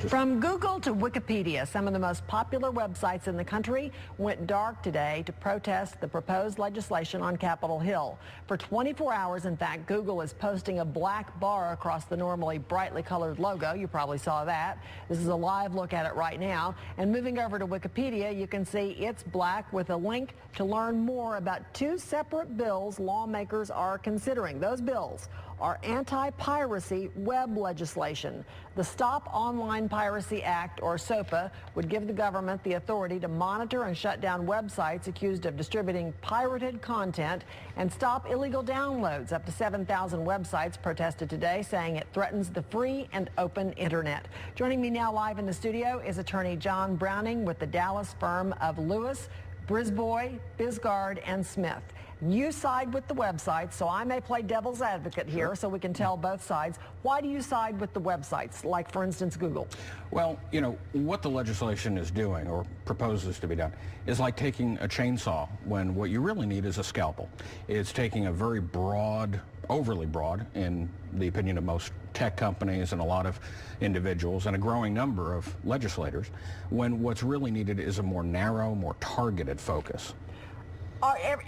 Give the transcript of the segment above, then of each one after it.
From Google to Wikipedia, some of the most popular websites in the country went dark today to protest the proposed legislation on Capitol Hill. For 24 hours, in fact, Google is posting a black bar across the normally brightly colored logo. You probably saw that. This is a live look at it right now. And moving over to Wikipedia, you can see it's black with a link to learn more about two separate bills lawmakers are considering. Those bills are anti-piracy web legislation. The Stop Online Piracy Act, or SOPA, would give the government the authority to monitor and shut down websites accused of distributing pirated content and stop illegal downloads. Up to 7,000 websites protested today, saying it threatens the free and open internet. Joining me now live in the studio is attorney John Browning with the Dallas firm of Lewis, Brisbois, Bisgard, and Smith. You side with the websites, so I may play devil's advocate here so we can tell both sides. Why do you side with the websites, like, for instance, Google? Well, you know, what the legislation is doing, or proposes to be done, is like taking a chainsaw when what you really need is a scalpel. It's taking a very broad, overly broad, in the opinion of most tech companies and a lot of individuals and a growing number of legislators, when what's really needed is a more narrow, more targeted focus.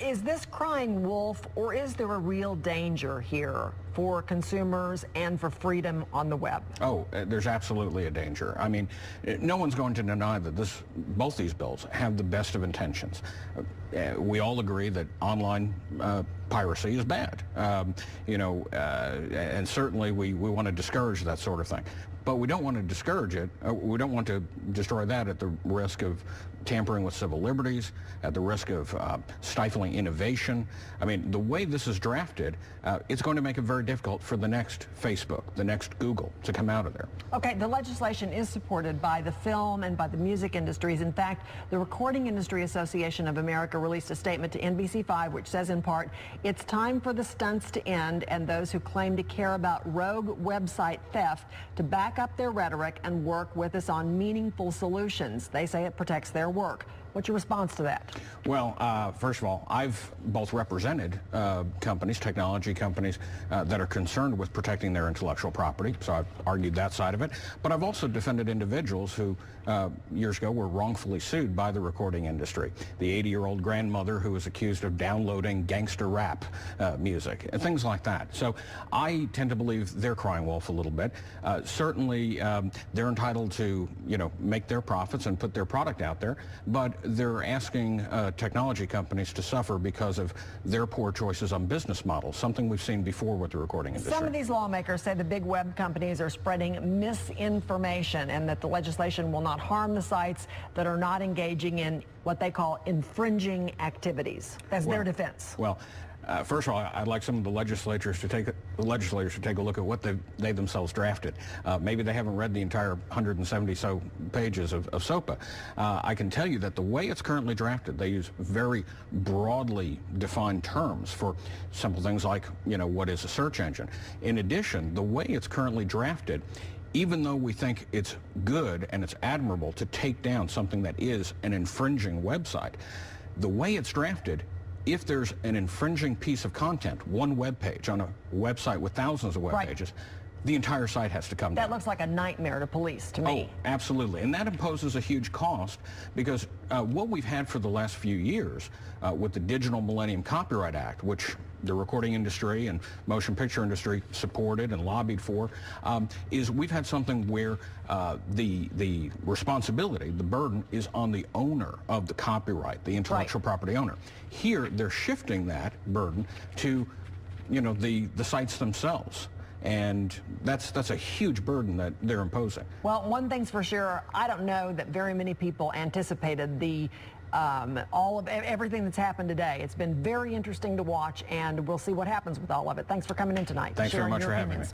Is this crying wolf, or is there a real danger here for consumers and for freedom on the web? Oh, there's absolutely a danger. I mean, no one's going to deny that both these bills have the best of intentions. We all agree that online piracy is bad, and certainly we want to discourage that sort of thing. But we don't want to discourage it. We don't want to destroy that at the risk of tampering with civil liberties, at the risk of stifling innovation. I mean, the way this is drafted, it's going to make it very difficult for the next Facebook, the next Google to come out of there. Okay, the legislation is supported by the film and by the music industries. In fact, the Recording Industry Association of America released a statement to NBC5 which says in part, it's time for the stunts to end and those who claim to care about rogue website theft to back up their rhetoric and work with us on meaningful solutions. They say it protects their work. What's your response to that? Well, first of all, I've both represented companies, technology companies, that are concerned with protecting their intellectual property, so I've argued that side of it. But I've also defended individuals who years ago were wrongfully sued by the recording industry. The 80-year-old grandmother who was accused of downloading gangster rap music and things like that. So I tend to believe they're crying wolf a little bit. Certainly, they're entitled to, make their profits and put their product out there, but they're asking technology companies to suffer because of their poor choices on business models, something we've seen before with the recording industry. Some of these lawmakers say the big web companies are spreading misinformation and that the legislation will not harm the sites that are not engaging in what they call infringing activities. That's their defense. Well, first of all, I'd like some of the legislators to take a look at what they themselves drafted. Maybe they haven't read the entire 170 so pages of SOPA. I can tell you that the way it's currently drafted, they use very broadly defined terms for simple things like, what is a search engine. In addition, the way it's currently drafted, even though we think it's good and it's admirable to take down something that is an infringing website, the way it's drafted, if there's an infringing piece of content, one web page on a website with thousands of web pages, the entire site has to come down. That looks like a nightmare to police to me. Oh, absolutely. And that imposes a huge cost because what we've had for the last few years with the Digital Millennium Copyright Act, which the recording industry and motion picture industry supported and lobbied for, is we've had something where the responsibility, the burden, is on the owner of the copyright, the intellectual property owner. Here, they're shifting that burden to, the sites themselves. And that's a huge burden that they're imposing. Well, one thing's for sure, I don't know that very many people anticipated all of everything that's happened today. It's been very interesting to watch, and we'll see what happens with all of it. Thanks for coming in tonight. Thanks very much for having me.